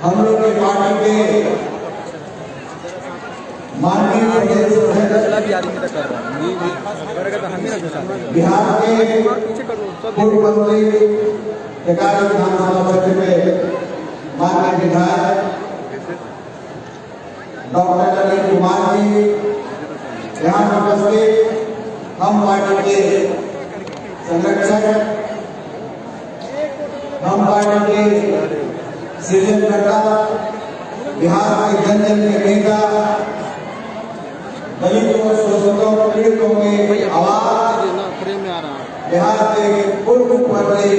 हम लोग की पार्टी के माननीय प्रदेश बिहार के पूर्व मंत्री टिकारी विधानसभा क्षेत्र के माननीय विधायक डॉक्टर नलिन कुमार जी, यहाँ उपस्थित हम पार्टी के संरक्षक, हम पार्टी के सृजनकर्ता, बिहार के जन जन के नेता, दलितों, शोषितों, पीड़ितों की आवाज, बिहार के पूर्व मुख्यमंत्री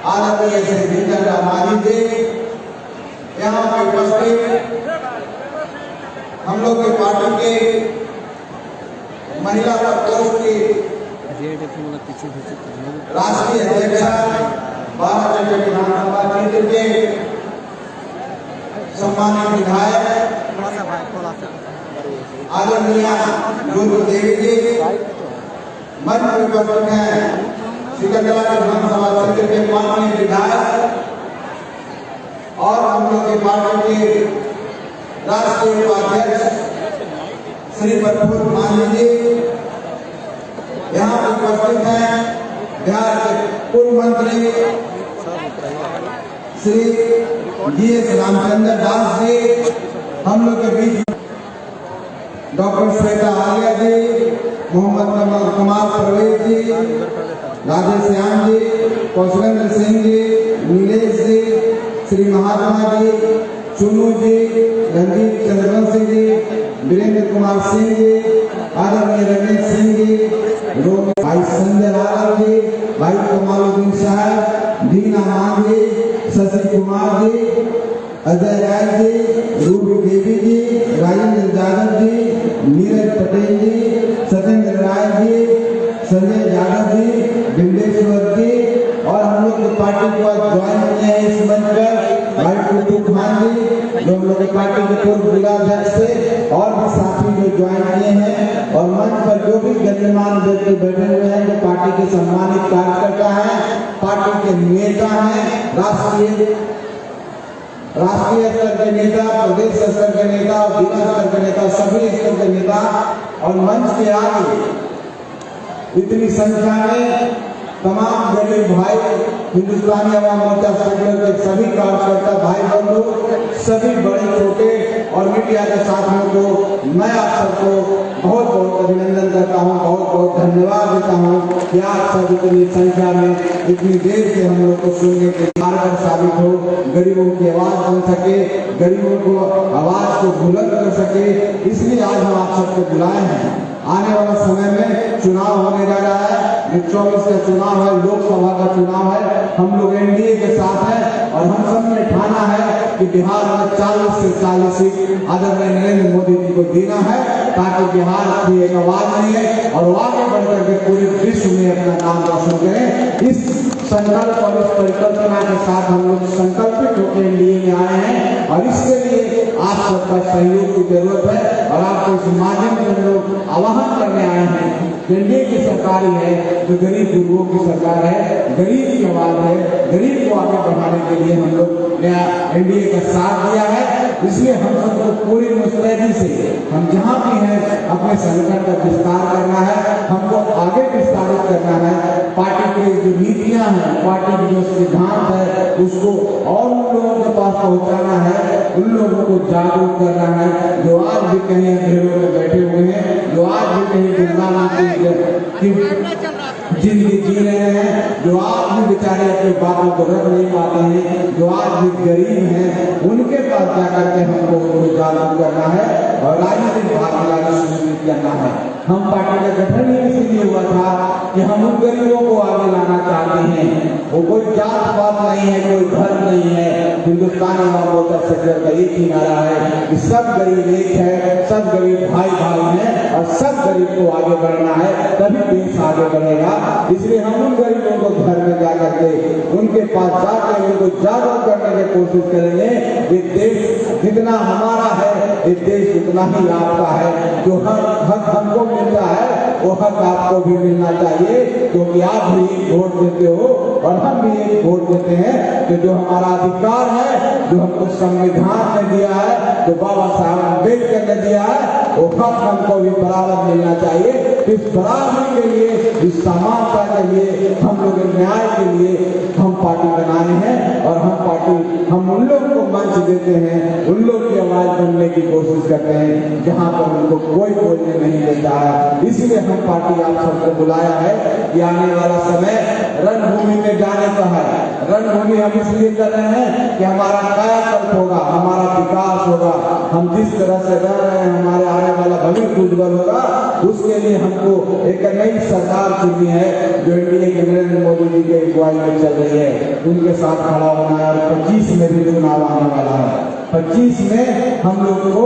आदरणीय श्री जितेंद्र रामानी जी, यहाँ पे उपस्थित हम लोग की पार्टी के महिला प्रकोष्ठ की राष्ट्रीय अध्यक्षा, बाराचट्टी विधानसभा क्षेत्र के सम्मानित विधायक आदरणीय दुर्गा देवी जी, मंच पर उपस्थित हैं सिकंदराबाद विधानसभा क्षेत्र के माननीय विधायक और हम लोग की पार्टी के राष्ट्रीय उपाध्यक्ष श्री प्रफुल्ल मांझी जी, यहाँ उपस्थित हैं बिहार के पूर्व मंत्री श्री GS रामचंद्र दास जी, हम लोग के बीच डॉक्टर श्वेता आर्या जी, मोहम्मद कुमार परवेज जी, राधेश्याम जी, कौशलेंद्र सिंह जी, नीलेश जी, श्री महात्मा जी, चुनू जी, रणजीत चंद्रवंशी जी, वीरेंद्र कुमार सिंह जी, आदरणीय रमेश सिंह जी, भाई संजय लाल जी, भाई कमालुद्दीन साहब, दीना मांझी, शशि कुमार जी, अजय राय जी, रूबी देवी जी, राजेंद्र यादव जी, नीरज पटेल जी, सत्येंद्र राय जी, संजय यादव जी, बिंदेश्वर जी, और हम लोग की पार्टी को ज्वाइन किए हैं इस मंच पर भाई कुतुब खान जी, जो हम लोग की पार्टी के पूर्व जिलाध्यक्ष थे, और भी साथी जो ज्वाइन किए हैं, और मंच पर जो भी गण्यमान्य व्यक्ति बैठे हुए हैं, जो पार्टी के सम्मानित कार्यकर्ता हैं, पार्टी के नेता हैं, राष्ट्रीय स्तर के नेता, प्रदेश स्तर के नेता, जिला स्तर के नेता, सभी स्तर के नेता, और मंच के आगे इतनी संख्या में तमाम गरीब भाई, हिंदुस्तानी अवाम मोर्चा सेक्युलर के सभी कार्यकर्ता भाई बंधु, सभी बड़े छोटे और मीडिया के साथियों को मैं आप सबको बहुत बहुत अभिनंदन करता हूँ, बहुत बहुत धन्यवाद देता हूँ कि आप सब इतनी संख्या में इतनी देर से हम लोग को सुनने के कारगर साबित हो, गरीबों की आवाज बन सके, गरीबों को आवाज को बुलंद कर सके, इसलिए आज हम आप सबको बुलाए हैं। आने वाला समय में चुनाव होने जा रहा है, 24 का चुनाव है, लोकसभा का चुनाव है, हम लोग NDA के साथ हैं, और हम सब ने ठाना है कि बिहार में 40 से 40 सीट आदरणीय नरेंद्र मोदी जी को देना है, ताकि बिहार की एक आवाज नहीं है और आगे बढ़कर के पूरे विश्व में अपना नाम रोशन करें। इस संकल्प और इस परिकल्पना के साथ हम लोग संकल्पित होकर NDA में आए हैं, और इसके लिए आप सबका सहयोग की जरूरत है, और आपको इस माध्यम से हम लोग आह्वान करने आए हैं। NDA की सरकार है जो गरीब गुरुओं की सरकार है, गरीब की आवाज है, गरीब को आगे बढ़ाने के लिए हम लोग NDA का साथ दिया है, इसलिए हम सबको पूरी मुस्तैदी से हम जहाँ भी हैं अपने संगठन का विस्तार करना है, हमको आगे विस्तारित करना है, पार्टी की जो नीतियाँ हैं, पार्टी की जो सिद्धांत है, उसको और उन लोगों के पास पहुँचाना है, उन लोगों को जागरूक करना है जो आज भी कहीं अंधेरों में बैठे हुए हैं, जो आज भी कहीं जिंदगी जी रहे हैं, जो आज भी बेचारे अपनी बातों को रख नहीं पाते हैं, जो आज भी गरीब हैं, उनके पास जाकर के हमको उनको जागरूक करना है और राजनीतिक भागीदारी सुनिश्चित करना है। हम पार्टी का गठन ही इसलिए हुआ था कि हम उन गरीबों को आगे लाना चाहते हैं। वो कोई जात पात नहीं है, कोई धर्म नहीं है, हिंदुस्तानी अवाम मोर्चा सेक्युलर का एक ही नारा है कि सब गरीब एक है, सब गरीब भाई भाई हैं, और सब गरीब को आगे बढ़ना है, तभी देश आगे बढ़ेगा। इसलिए हम उन गरीबों को घर में जाकर के उनके पास जाकर उनको जागरूक करने की कोशिश करेंगे। ये देश जितना हमारा है, ये देश उतना ही आपका है। जो हक हमको मिलता है वो हक आपको भी मिलना चाहिए, क्योंकि आप भी वोट देते हो, और हम भी एक वोट देते हैं कि जो हमारा अधिकार है, जो हमको संविधान ने दिया है, जो बाबा साहब अम्बेडकर ने दिया है, वो हक हमको भी बराबर मिलना चाहिए। इस बराबरी के लिए, इस समानता के लिए, हम लोग न्याय के लिए हम पार्टी बनाए हैं और हम उन लोगों को मंच देते हैं, उन लोग की आवाज बनने की कोशिश करते हैं जहां पर उनको कोई बोलने नहीं देता है। इसलिए हम पार्टी आप सबको बुलाया है कि आने वाला समय रणभूमि में जाने का है। रणभूमि हम इसलिए कर रहे हैं कि हमारा कायाकल्प होगा, हमारा विकास होगा, हम जिस तरह से रह रहे हैं हमारे आने वाला भविष्य उज्जवल होगा। उसके लिए हमको एक नई सरकार चुननी है जो इंडिया के नरेंद्र मोदी जी के अगुवाई में चल रही है, उनके साथ खड़ा होना है। और 25 में भी चुनाव आने वाला है। 25 में हम लोग को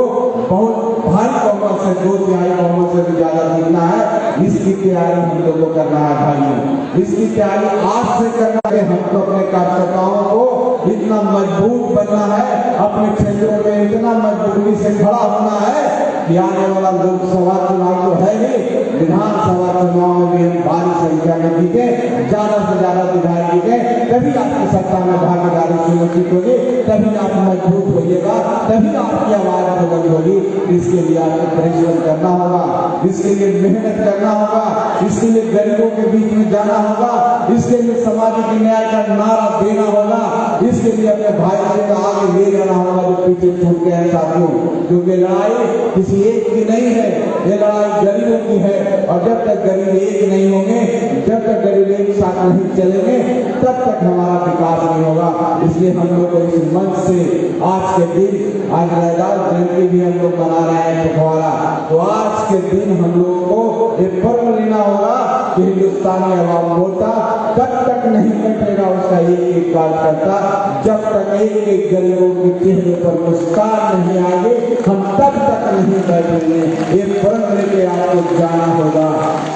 बहुत भारी बहुमत से, 2/3 बहुमत से भी ज्यादा जीतना है। इसकी तैयारी हम लोग को करना है भाइयों, इसकी तैयारी आज से करना है। हमको अपने कार्यकर्ताओं को इतना मजबूत बनना है, अपने क्षेत्रों में इतना मजबूती से खड़ा होना है कि आने वाला लोकसभा चुनाव तो है ही, विधानसभा चुनाव में भी हम भारी संख्या में जीते, ज्यादा से ज्यादा विधायक जीते, तभी आपकी सत्ता में भागीदारी सुनिश्चित होगी, तभी आप मजबूत होइएगा, तभी आपकी आवाज बुलंद होगी। इसके लिए आपको परिश्रम करना होगा, इसके लिए मेहनत करना होगा, इसके लिए गरीबों के बीच में जाना होगा, इसके लिए सामाजिक न्याय का नारा देना होगा, इसके लिए अपने भाई को आगे ले जाना होगा जो पीछे छूट गए हैं साथियों। क्योंकि लड़ाई किसी एक की नहीं है, ये लड़ाई गरीबों की है। और जब तक गरीब एक नहीं होंगे, जब तक गरीब एक साथ नहीं चलेंगे, तब तक हमारा विकास नहीं होगा। इसलिए हम लोग को इस मंच से आज के दिन, आज रैदास जयंती भी हम लोग मना रहे हैं पखवाड़ा, तो आज के दिन हम लोगों को एक पर्व लेना होगा कि हिंदुस्तानी अवाम मोर्चा तब तक नहीं कटेगा उसका एक कार्यकर्ता, जब तक एक गरीबों के चेहरे पर मुस्कान नहीं आएगी, हम तब तक नहीं बैठेंगे। एक पर्व लेके आपको जाना होगा,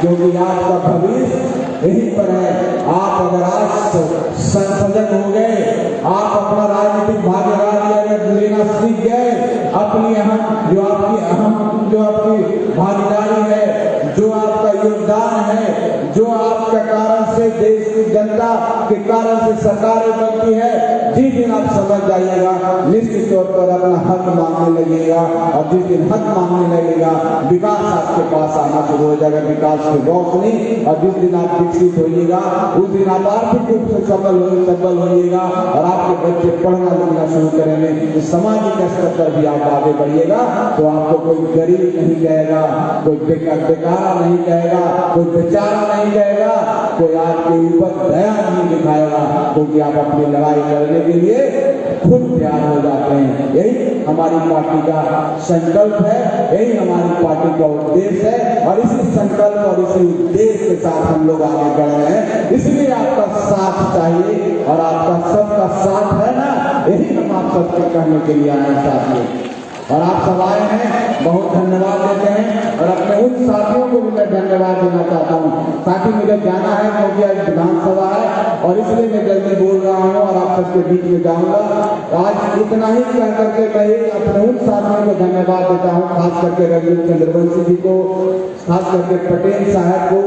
क्योंकि आपका भविष्य यहीं पर है। आप अगर आज सजग हो गए, आप अपना राजनीतिक भागीदारी अगर लेना सीख गए, अपनी जो आपकी भागीदारी है, जो आपका योगदान है, जो आपके कारण से देश की जनता के कारण से सरकारें बनती है, जिस दिन आप समझ जाइएगा, निश्चित तौर पर अपना हक मांगने लगेगा। और जिस दिन हक मांगने लगेगा, विकास आपके पास आना शुरू हो जाएगा, विकास की रोशनी। और जिस दिन आप विकसित होइएगा, उस दिन आप आर्थिक रूप से सफल होइएगा और आपके बच्चे पढ़ना लिखना शुरू करेंगे। सामाजिक स्तर पर भी आप आगे बढ़िएगा, तो आपको कोई गरीब नहीं कहेगा, कोई बेकारा नहीं कहेगा, कोई बेचारा नहीं कहेगा, कोई आपके ऊपर दया नहीं दिखाएगा, क्योंकि आप अपनी लड़ाई लड़ने के लिए खुद तैयार हो जाते हैं। यही हमारी पार्टी का संकल्प है, यही हमारी पार्टी का उद्देश्य है। और इसी संकल्प और इसी उद्देश्य के साथ हम लोग आगे बढ़ रहे हैं। इसलिए आपका साथ चाहिए और आपका सबका साथ है ना, यही हम आप सबके कहने के लिए आए साथियों। और आप सब आए हैं, बहुत धन्यवाद देते हैं। और अपने उन साथियों को भी मैं धन्यवाद देना चाहता हूँ। साथी मुझे जाना है क्योंकि आज विधानसभा है और इसलिए मैं जल्दी बोल रहा हूँ और आप सबके बीच में जाऊंगा। आज इतना ही कह करके मैं अपने उन साथियों को धन्यवाद देता हूँ, खास करके रघुवीर चंद्रवंशी जी को, खास करके पटेल साहब को,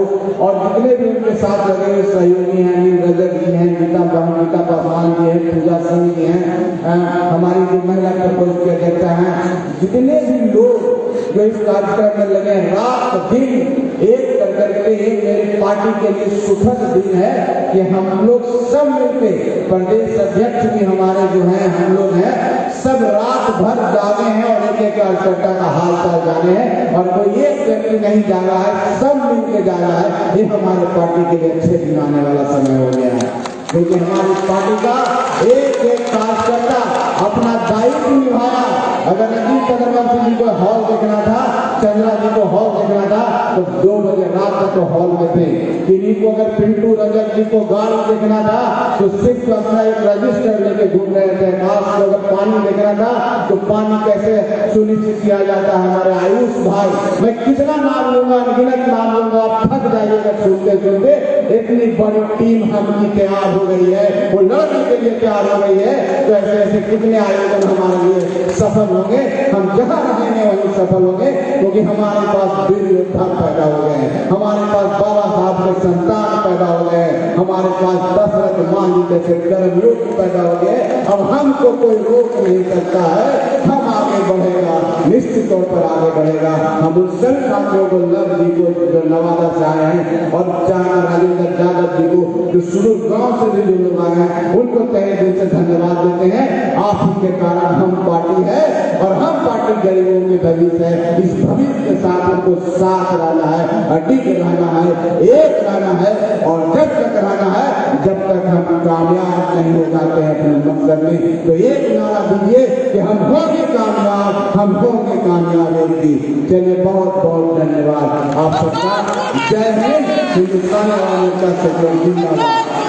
और जितने भी उनके साथ लगे हुए सहयोगी हैं, रजत जी हैं, गीता पासवान जी हैं, पूजा सिंह जी हैं, हमारी जो महिला प्रकोष्ठ के अध्यक्ष हैं, जितने भी लोग जो इस कार्यक्रम में लगे, रात दिन एक करके मेरी पार्टी के लिए सुखद दिन है कि हम लोग सब मिलके, प्रदेश अध्यक्ष भी हमारे जो हैं, हम लोग हैं, सब रात भर जागे हैं और एक एक कार्यकर्ता का हाल चाल जाने हैं। और कोई एक व्यक्ति नहीं जा रहा है, सब मिलके जा रहा है। ये हमारे पार्टी के लिए अच्छे दिन आने वाला समय हो गया है, क्योंकि हमारी पार्टी का एक एक कार्यकर्ता अपना दायित्व निभाया। अगर रघुवीर चंद्रवंशी जी को हॉल देखना था, चंद्रा जी को हॉल देखना था, तो 2 बजे रात तक तो हॉल में थे। किन्हीं को अगर पिंटू रजक जी को गाड़ी देखना था तो सिर्फ अपना एक रजिस्टर लेके घूम रहे थे। खास को अगर पानी देखना था तो पानी कैसे सुनिश्चित किया जाता है, हमारे आयुष भाई, मैं कितना नाम लूंगा, अनगिनत नाम लूंगा, आप थक जाइएगा सुनते सुनते। इतनी बड़ी टीम हमकी तैयार हो गई है, वो लड़ने के लिए तैयार हो गई है। तो ऐसे ऐसे कितने आयोजन हमारे लिए सफल होंगे, हम जहाँ रहेंगे वहीं सफल होंगे, क्योंकि हमारा हमारे पास वीर योद्धा पैदा हो गए, हमारे पास बाबा साहब के संतान पैदा हो गए, हमारे पास दशरथ मान जी जैसे कर्मयोग पैदा हो गए। अब हमको कोई रोक नहीं सकता है, हम आगे बढ़ेगा, निश्चित तौर पर आगे बढ़ेगा। हम उन सभी साथियों को, लव जी को जो नवादा से आए हैं, और राजेंद्र यादव जी को जो शुरू गांव से भी जो लोग आए हैं, उनको तहे दिल से धन्यवाद देते हैं। आप ही के कारण हम पार्टी है, और हम पार्टी गरीबों में भविष्य है। इस भविष्य के साथ हमको साथ रहना है, अडिग रहना है, एक रहना है, और जब तक रहना है जब तक हम कामयाब नहीं हो जाते हैं अपने मकसद में। तो एक नारा दीजिए कि हम होंगे कामयाब, हम होंगे कामयाब एक दिन। चलिए, बहुत बहुत धन्यवाद आप सबका। जय हिंद। हिंदुस्तान जिंदाबाद।